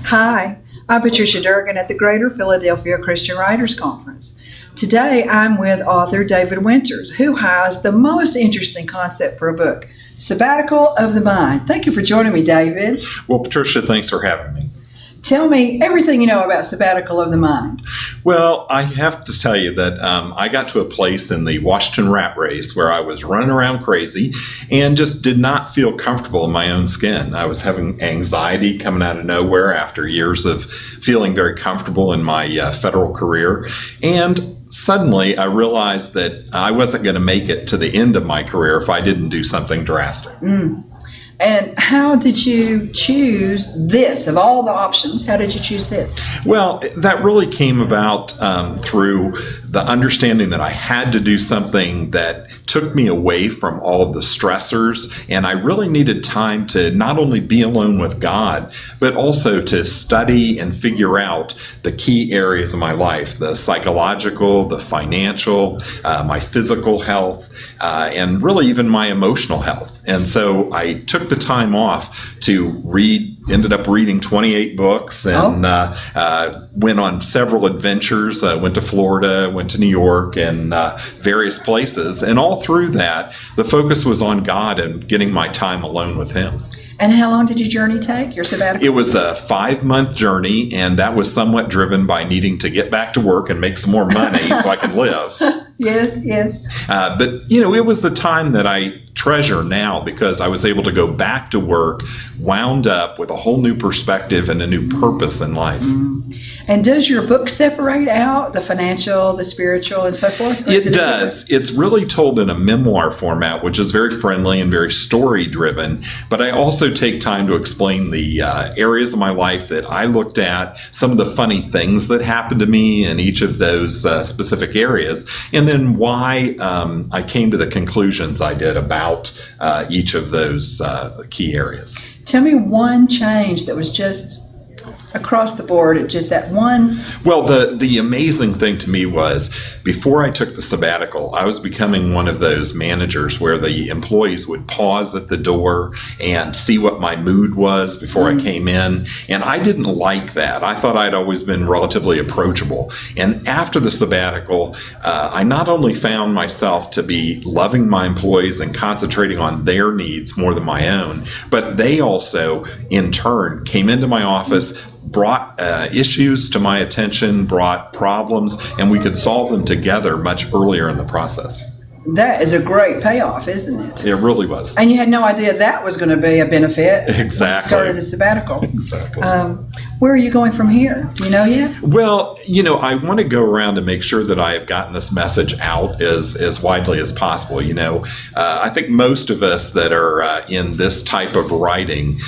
Hi, I'm Patricia Durgin at the Greater Philadelphia Christian Writers Conference. Today I'm with author David Winters, who has the most interesting concept for a book, Sabbatical of the Mind. Thank you for joining me, David. Well, Patricia, thanks for having me. Tell me everything you know about Sabbatical of the Mind. Well, I have to tell you that I got to a place in the Washington rat race where I was running around crazy and just did not feel comfortable in my own skin. I was having anxiety coming out of nowhere after years of feeling very comfortable in my federal career. And suddenly I realized that I wasn't going to make it to the end of my career if I didn't do something drastic. And how did you choose this? Of all the options, how did you choose this? Well, that really came about through the understanding that I had to do something that took me away from all of the stressors, and I really needed time to not only be alone with God, but also to study and figure out the key areas of my life, the psychological, the financial, my physical health, and really even my emotional health. And so I took the time off to read, ended up reading 28 books and went on several adventures, went to Florida, went to New York and various places. And all through that, the focus was on God and getting my time alone with Him. And how long did your journey take, your sabbatical? It was a 5-month journey, and that was somewhat driven by needing to get back to work and make some more money so I could live. Yes. But, it was the time that I treasure now because I was able to go back to work, wound up with a whole new perspective and a new purpose in life. And does your book separate out the financial, the spiritual, and so forth? It does. It's really told in a memoir format, which is very friendly and very story-driven. But I also take time to explain the areas of my life that I looked at, some of the funny things that happened to me in each of those specific areas, and then why I came to the conclusions I did about each of those key areas. Tell me one change that was just across the board, just that one. Well, the amazing thing to me was before I took the sabbatical, I was becoming one of those managers where the employees would pause at the door and see what my mood was before I came in. And I didn't like that. I thought I'd always been relatively approachable. And after the sabbatical, I not only found myself to be loving my employees and concentrating on their needs more than my own, but they also, in turn, came into my office, brought issues to my attention, brought problems, and we could solve them together much earlier in the process. That is a great payoff, isn't it? It really was. And you had no idea that was going to be a benefit. Exactly. When you started the sabbatical. Exactly. Where are you going from here? Do you know yet? Well, I want to go around and make sure that I have gotten this message out as widely as possible. I think most of us that are in this type of writing,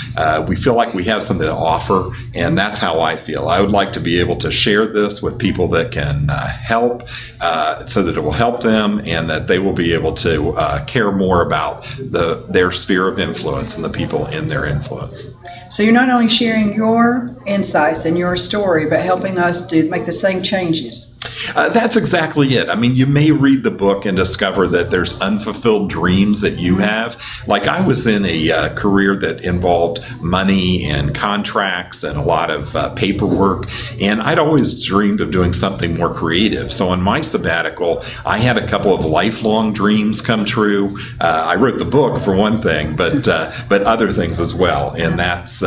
we feel like we have something to offer, and that's how I feel. I would like to be able to share this with people that can help, so that it will help them and that they will be able to care more about their sphere of influence and the people in their influence. So you're not only sharing your insights and your story, but helping us to make the same changes. That's exactly it. I mean, you may read the book and discover that there's unfulfilled dreams that you have. Like I was in a career that involved money and contracts and a lot of paperwork, and I'd always dreamed of doing something more creative. So on my sabbatical, I had a couple of lifelong dreams come true. I wrote the book for one thing, but other things as well, and that's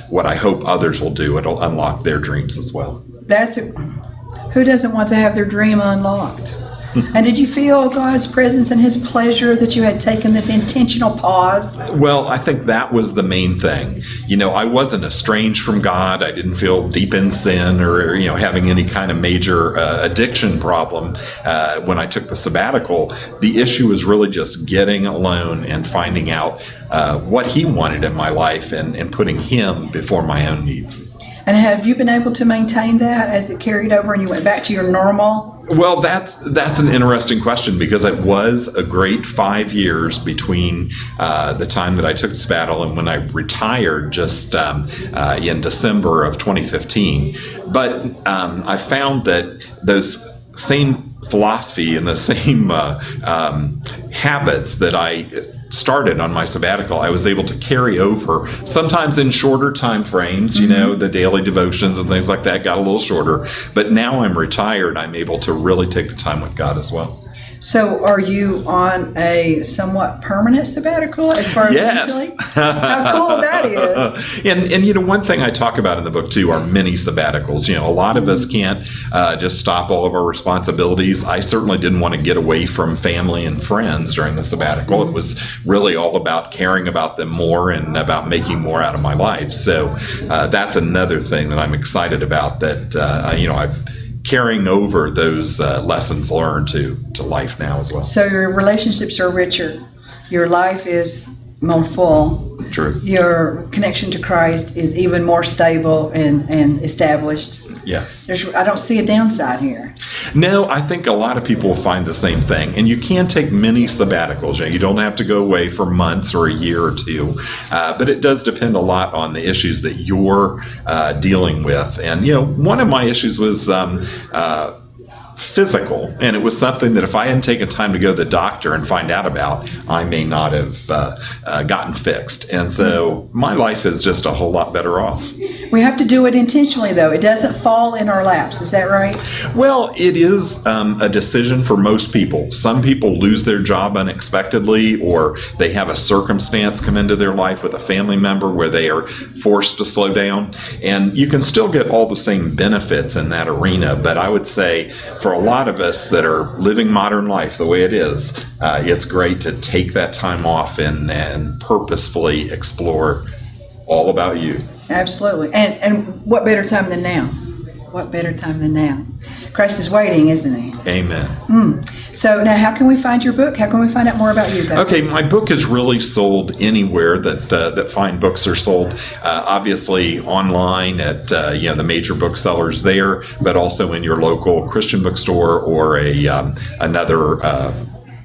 what I hope others will do. It'll unlock their dreams as well. Who doesn't want to have their dream unlocked? And did you feel God's presence and His pleasure that you had taken this intentional pause? Well, I think that was the main thing. I wasn't estranged from God. I didn't feel deep in sin or, having any kind of major addiction problem when I took the sabbatical. The issue was really just getting alone and finding out what He wanted in my life and putting Him before my own needs. And have you been able to maintain that as it carried over and you went back to your normal? Well, that's an interesting question because it was a great 5 years between the time that I took sabbatical and when I retired just in December of 2015. But I found that those same philosophy and the same habits that I started on my sabbatical, I was able to carry over, sometimes in shorter time frames, you know, the daily devotions and things like that got a little shorter. But now I'm retired, I'm able to really take the time with God as well. So are you on a somewhat permanent sabbatical as far as mentally? How cool that is. And you know, one thing I talk about in the book too are mini sabbaticals. You know, a lot of us can't just stop all of our responsibilities. I certainly didn't want to get away from family and friends during the sabbatical. It was really all about caring about them more and about making more out of my life. So that's another thing that I'm excited about, that you know, I've carrying over those lessons learned to life now as well. So your relationships are richer. Your life is more full. True. Your connection to Christ is even more stable and established. Yes. I don't see a downside here. No, I think a lot of people will find the same thing. And you can take mini sabbaticals. You know, you don't have to go away for months or a year or two. But it does depend a lot on the issues that you're dealing with. And, you know, one of my issues was physical, and it was something that if I hadn't taken time to go to the doctor and find out about, I may not have gotten fixed. And so my life is just a whole lot better off. We have to do it intentionally, though. It doesn't fall in our laps. Is that right? Well, it is a decision for most people. Some people lose their job unexpectedly, or they have a circumstance come into their life with a family member where they are forced to slow down. And you can still get all the same benefits in that arena. But I would say for a lot of us that are living modern life the way it is, it's great to take that time off and purposefully explore all about you. Absolutely. And what better time than now? What better time than now? Christ is waiting, isn't he? Amen. So now how can we find your book? How can we find out more about you, David? Okay, my book is really sold anywhere that fine books are sold. Obviously online at you know, the major booksellers there, but also in your local Christian bookstore or another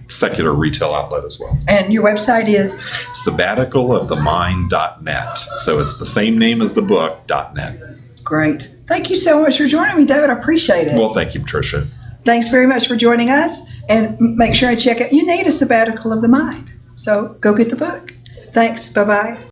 secular retail outlet as well. And your website is? Sabbaticalofthemind.net. So it's the same name as the book, .net. Great. Thank you so much for joining me, David. I appreciate it. Well, thank you, Patricia. Thanks very much for joining us. And make sure and check out, you need a sabbatical of the mind. So go get the book. Thanks. Bye-bye.